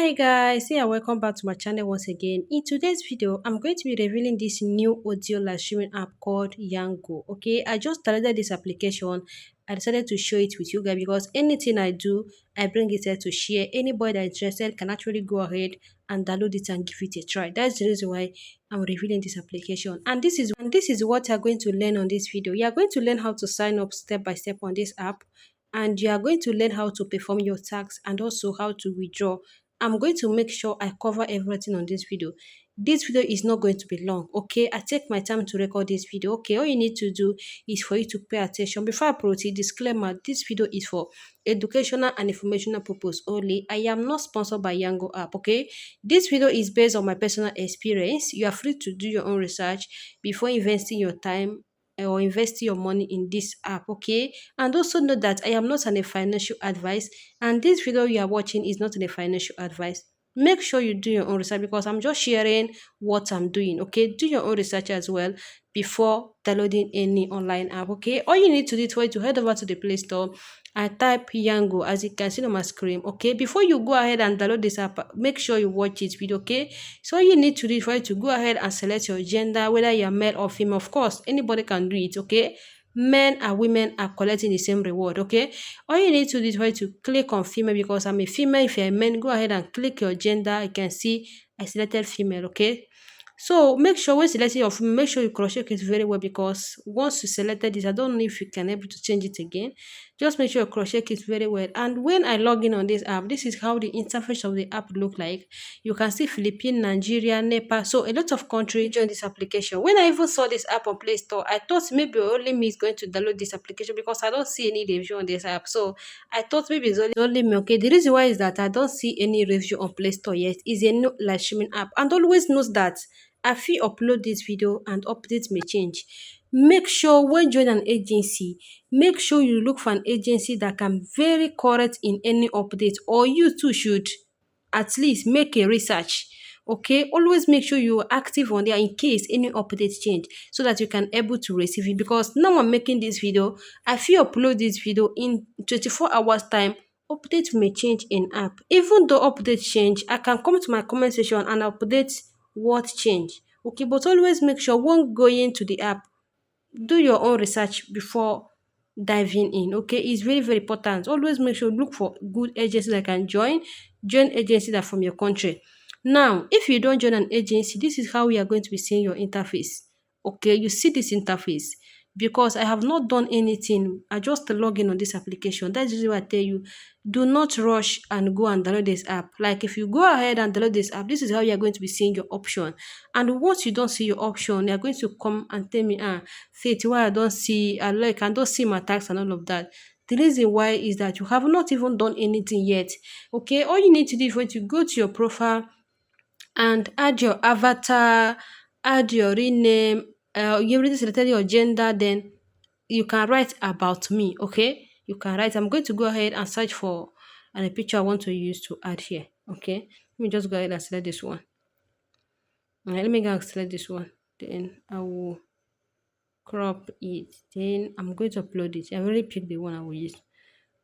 Hi guys, yeah, welcome back to my channel once again. In today's video, I'm going to be revealing this new audio live streaming app called Yango. Okay, I just downloaded this application. I decided to show it with you guys because anything I do, I bring it here to share. Anybody that is interested can actually go ahead and download it and give it a try. That's the reason why I'm revealing this application. And this is what you're going to learn on this video. You are going to learn how to sign up step by step on this app, and you are going to learn how to perform your tasks and also how to withdraw. I'm going to make sure I cover everything on this video. This video is not going to be long, okay? I take my time to record this video, okay? All you need to do is for you to pay attention. Before I proceed, disclaimer, this video is for educational and informational purpose only. I am not sponsored by Yango app, okay? This video is based on my personal experience. You are free to do your own research before investing your time or investing your money in this app, okay? And also know that I am not a financial advice, and this video you are watching is not a financial advice. Make sure you do your own research because I'm just sharing what I'm doing, okay? Do your own research as well before downloading any online app, okay? All you need to do is for you to head over to the Play Store and type Yango as you can see on my screen, okay? Before you go ahead and download this app, make sure you watch this video, okay? So all you need to do is for you to go ahead and select your gender, whether you're male or female. Of course, anybody can do it, okay? Men and women are collecting the same reward, okay? All you need to do is for you to click on female because I'm a female. If you're a man, go ahead and click your gender. You can see I selected female, okay? So make sure when selecting your female, make sure you cross check it very well because once you selected this, I don't know if you can able to change it again. Just make sure you cross check it very well. And when I log in on this app, this is how the interface of the app look like. You can see Philippines, Nigeria, Nepal. So a lot of countries join this application. When I even saw this app on Play Store, I thought maybe only me is going to download this application because I don't see any review on this app. So I thought maybe it's only me. Okay, the reason why is that I don't see any review on Play Store yet. It's a new live streaming app, and always knows that I fit upload this video and updates may change. Make sure when join an agency, make sure you look for an agency that can very correct in any update, or you too should at least make a research. Okay, always make sure you are active on there in case any updates change so that you can able to receive it. Because now I'm making this video, I feel upload this video in 24 hours time. Update may change in app. Even though update change, I can come to my comment section and update what change. Okay, but always make sure when going to the app, do your own research before diving in. Okay, it's very very important. Always make sure look for good agencies that can join agencies that are from your country. Now if you don't join an agency, this is how we are going to be seeing your interface. Okay, you see this interface because I have not done anything. I just log in on this application. That's usually what I tell you. Do not rush and go and download this app. Like if you go ahead and download this app, this is how you are going to be seeing your option. And once you don't see your option, you are going to come and tell me, Faith, why I don't see, I don't see my tax and all of that. The reason why is that you have not even done anything yet. Okay, all you need to do is when you go to your profile and add your avatar, add your real name, you already selected your gender, then you can write about me, okay? You can write, I'm going to go ahead and search for a picture I want to use to add here, okay? Let me just go ahead and select this one. Alright, let me go and select this one. Then I will crop it. Then I'm going to upload it. I already picked the one I will use.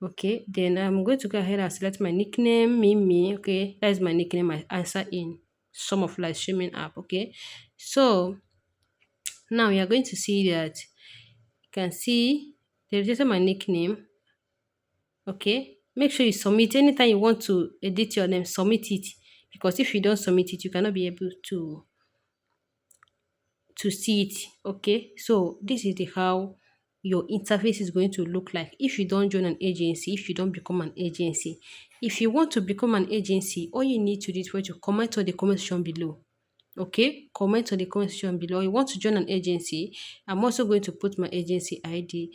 Okay, then I'm going to go ahead and select my nickname, Mimi. Okay, that is my nickname. I answer in some of live streaming app. Okay, so now you are going to see that you can see they register my nickname. Okay, make sure you submit anytime you want to edit your name, submit it, because if you don't submit it, you cannot be able to see it. Okay, so this is the how your interface is going to look like if you don't join an agency, if you don't become an agency. If you want to become an agency, all you need to do is for you to comment on the comment section below. Okay, comment on the comment section below. You want to join an agency, I'm also going to put my agency ID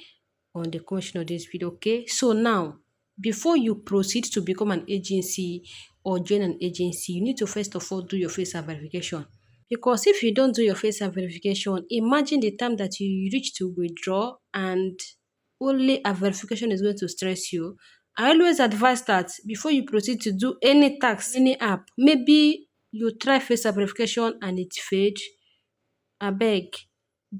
on the comment section of this video. Okay, so now before you proceed to become an agency or join an agency, you need to first of all do your face verification. Because if you don't do your face verification, imagine the time that you reach to withdraw and only a verification is going to stress you. I always advise that before you proceed to do any tax, any app, maybe you try face verification and it failed. I beg,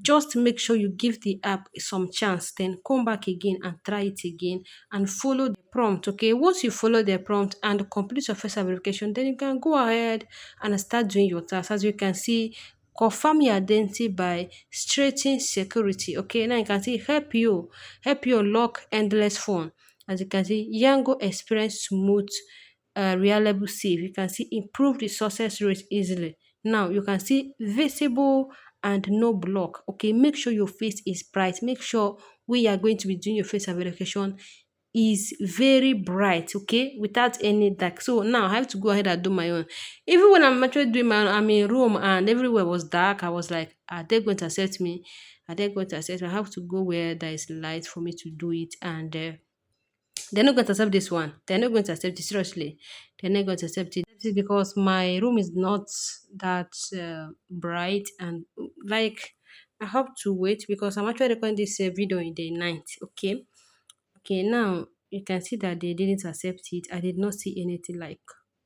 just make sure you give the app some chance, then come back again and try it again and follow the prompt. Okay, once you follow the prompt and complete your first verification, then you can go ahead and start doing your tasks. As you can see, confirm your identity by straighten security. Okay, now you can see help you unlock endless phone. As you can see, Yango experience smooth, reliable save. You can see improve the success rate easily. Now you can see visible and no block. Okay, make sure your face is bright. Make sure when you are going to be doing your face verification is very bright, okay, without any dark. So now I have to go ahead and do my own. Even when I'm actually doing my own, I'm in room and everywhere was dark. I was like, are they going to accept me? Are they going to accept me? I have to go where there is light for me to do it. And they're not going to accept this one. They're not going to accept it. Seriously, they're not going to accept it. That is because my room is not that bright, and like I have to wait because I'm actually recording this video in the night. Okay, okay. Now you can see that they didn't accept it. I did not see anything like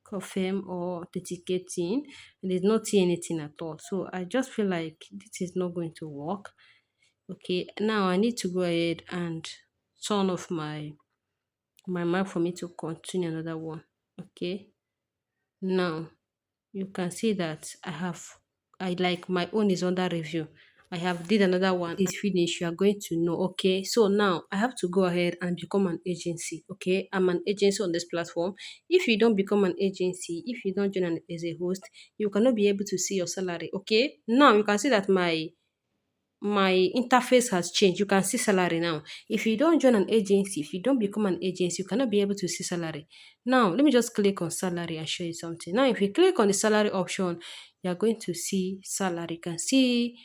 confirm or authenticating. I did not see anything at all. So I just feel like this is not going to work. Okay, now I need to go ahead and turn off my mic for me to continue another one. Okay, now you can see that I like my own is under review. I have did another one is finished. You are going to know. Okay, so now I have to go ahead and become an agency. Okay, I'm an agency on this platform. If you don't become an agency, if you don't join as a host, you cannot be able to see your salary. Okay, now you can see that my interface has changed. You can see salary now. If you don't join an agency, if you don't become an agency, you cannot be able to see salary. Now, let me just click on salary and show you something. Now, if you click on the salary option, you are going to see salary. You can see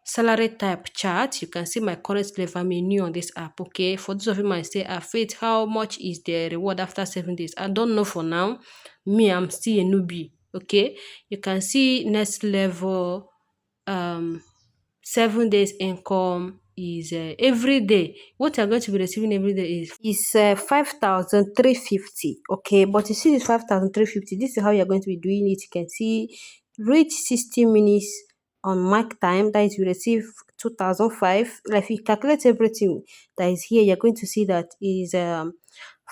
salary type chart. You can see my current level. I'm new on this app. Okay, for those of you might say, Faith, how much is the reward after 7 days? I don't know for now. Me, I'm still a newbie. Okay, you can see next level. 7 days income is every day. What you're going to be receiving every day is 5,350. Okay, but you see this 5,350. This is how you're going to be doing it. You can see reach 60 minutes on mark time. That is, you receive 2,005. Like if you calculate everything that is here, you're going to see that is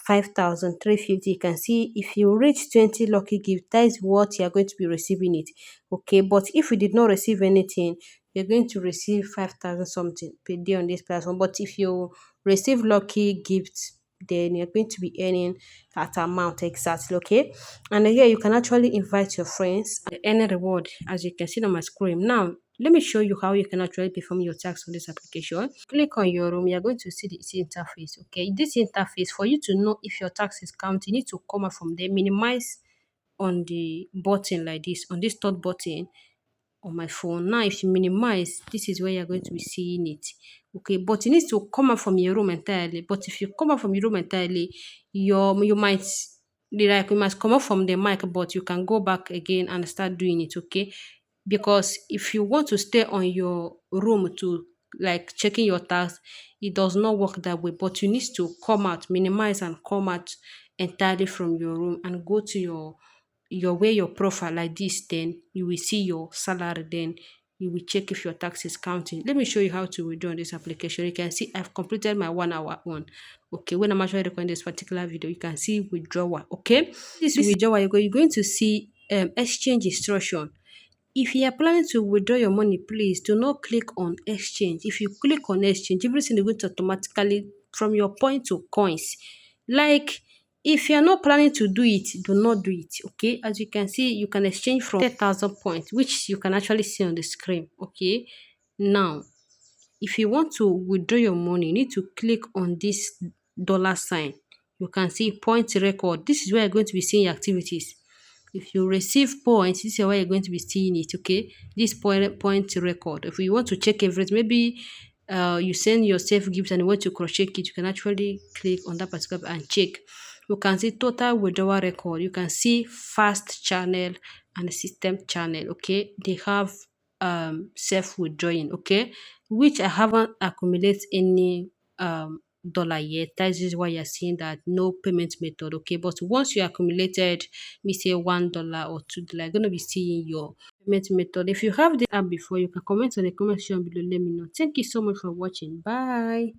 5,350. You can see if you reach 20 lucky gift, that is what you are going to be receiving it. Okay, but if you did not receive anything, you're going to receive 5,000 something per day on this platform. But if you receive lucky gifts, then you're going to be earning that amount exactly. Okay, and here you can actually invite your friends and earn a reward, as you can see on my screen now. Let me show you how you can actually perform your tax on this application. Click on your room. You're going to see this interface. Okay, this interface, for you to know if your tax is counting, you need to come out from there, minimize on the button like this, on this third button on my phone. Now, if you minimize, this is where you're going to be seeing it. Okay, but you need to come out from your room entirely. But if you come out from your room entirely, you might like you must come out from the mic, but you can go back again and start doing it. Okay, because if you want to stay on your room to like checking your tasks, it does not work that way. But you need to come out, minimize and come out entirely from your room and go to your way your profile like this. Then you will see your salary. Then you will check if your tax is counting. Let me show you how to withdraw on this application. You can see I've completed my 1 hour one. Okay, when I'm actually recording this particular video, you can see withdrawal. Okay, this withdrawal, you're going to see exchange instruction. If you are planning to withdraw your money, please do not click on exchange. If you click on exchange, everything is going to automatically from your point to coins. Like if you are not planning to do it, do not do it. Okay, as you can see, you can exchange from 10,000 points, which you can actually see on the screen. Okay, now if you want to withdraw your money, you need to click on this dollar sign. You can see point record. This is where you're going to be seeing your activities. If you receive points, this is where you're going to be seeing it. Okay, this point record. If you want to check everything, maybe you send yourself gifts and you want to cross check it, you can actually click on that particular and check. You can see total withdrawal record. You can see fast channel and system channel. Okay, they have self withdrawing. Okay, which I haven't accumulated any dollar yet. That is why you're seeing that no payment method. Okay, but once you accumulated, me say $1 or $2, you're gonna be seeing your payment method. If you have the app before, you can comment on the comment section below. Let me know. Thank you so much for watching. Bye.